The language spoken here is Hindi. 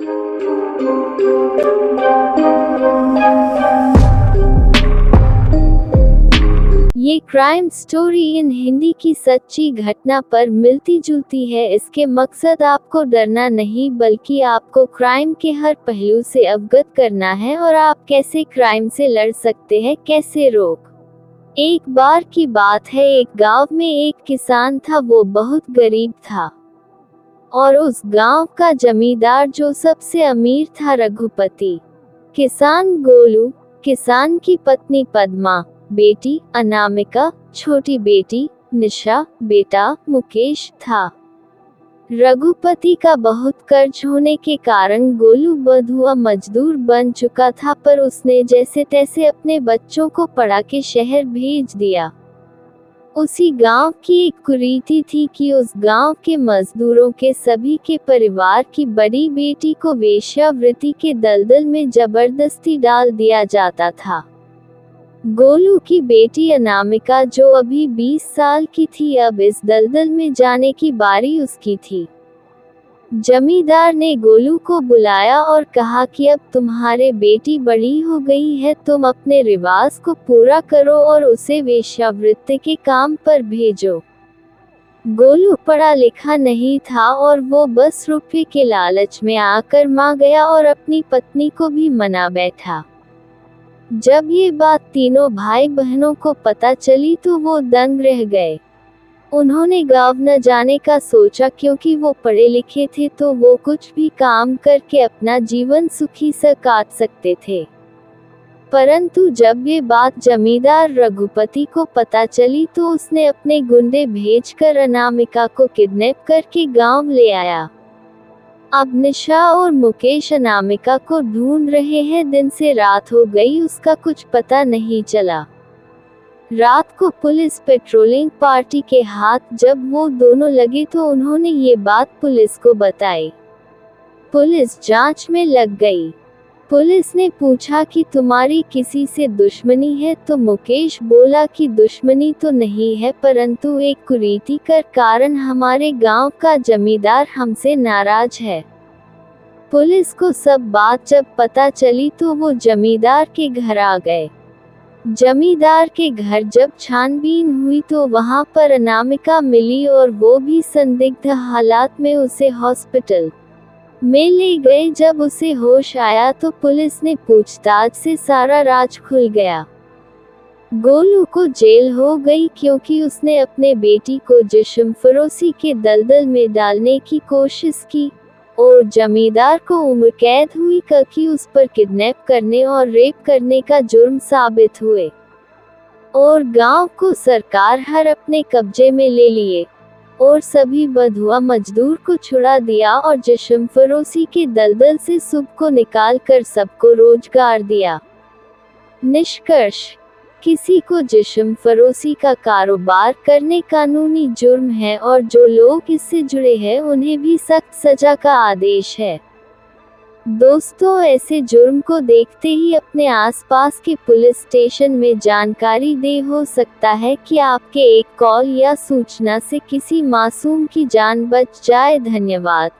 ये क्राइम स्टोरी इन हिंदी की सच्ची घटना पर मिलती जुलती है। इसके मकसद आपको डरना नहीं बल्कि आपको क्राइम के हर पहलू से अवगत करना है और आप कैसे क्राइम से लड़ सकते हैं, कैसे रोक। एक बार की बात है, एक गांव में एक किसान था। वो बहुत गरीब था और उस गांव का जमींदार जो सबसे अमीर था रघुपति। किसान गोलू, किसान की पत्नी पद्मा, बेटी अनामिका, छोटी बेटी निशा, बेटा मुकेश था। रघुपति का बहुत कर्ज होने के कारण गोलू बंधुआ मजदूर बन चुका था, पर उसने जैसे तैसे अपने बच्चों को पढ़ा के शहर भेज दिया। उसी गांव की एक कुरीति थी कि उस गांव के मजदूरों के सभी के परिवार की बड़ी बेटी को वेश्यावृत्ति के दलदल में जबरदस्ती डाल दिया जाता था। गोलू की बेटी अनामिका, जो अभी 20 साल की थी, अब इस दलदल में जाने की बारी उसकी थी। जमींदार ने गोलू को बुलाया और कहा कि अब तुम्हारे बेटी बड़ी हो गई है, तुम अपने रिवाज को पूरा करो और उसे वेश्यावृत्ति के काम पर भेजो। गोलू पढ़ा लिखा नहीं था और वो बस रुपये के लालच में आकर मान गया और अपनी पत्नी को भी मना बैठा। जब ये बात तीनों भाई बहनों को पता चली तो वो दंग रह गए। उन्होंने गाँव न जाने का सोचा, क्योंकि वो पढ़े लिखे थे तो वो कुछ भी काम करके अपना जीवन सुखी से काट सकते थे। परंतु जब ये बात जमींदार रघुपति को पता चली तो उसने अपने गुंडे भेजकर अनामिका को किडनैप करके गांव ले आया। अब निशा और मुकेश अनामिका को ढूंढ रहे हैं। दिन से रात हो गई, उसका कुछ पता नहीं चला। रात को पुलिस पेट्रोलिंग पार्टी के हाथ जब वो दोनों लगे तो उन्होंने ये बात पुलिस को बताई। पुलिस जांच में लग गई। पुलिस ने पूछा कि तुम्हारी किसी से दुश्मनी है, तो मुकेश बोला कि दुश्मनी तो नहीं है, परंतु एक कुरीति कर कारण हमारे गांव का जमींदार हमसे नाराज है। पुलिस को सब बात जब पता चली तो वो जमींदार के घर आ गए। जमींदार के घर जब छानबीन हुई तो वहां पर अनामिका मिली और वो भी संदिग्ध हालात में उसे हॉस्पिटल में ले गए। जब उसे होश आया तो पुलिस ने पूछताछ से सारा राज खुल गया। गोलू को जेल हो गई क्योंकि उसने अपने बेटी को जिस्म फरोशी के दलदल में डालने की कोशिश की, और जमींदार को उम्र कैद हुई क्योंकि उस पर किडनैप करने और रेप करने का जुर्म साबित हुए। और गांव को सरकार हर अपने कब्जे में ले लिए और सभी बंधुआ मजदूर को छुड़ा दिया और जिस्म फरोशी के दलदल से सबको निकाल कर सबको रोजगार दिया। निष्कर्ष, किसी को जिस्म फरोशी का कारोबार करने कानूनी जुर्म है और जो लोग इससे जुड़े हैं उन्हें भी सख्त सजा का आदेश है। दोस्तों, ऐसे जुर्म को देखते ही अपने आसपास के पुलिस स्टेशन में जानकारी दे। हो सकता है कि आपके एक कॉल या सूचना से किसी मासूम की जान बच जाए। धन्यवाद।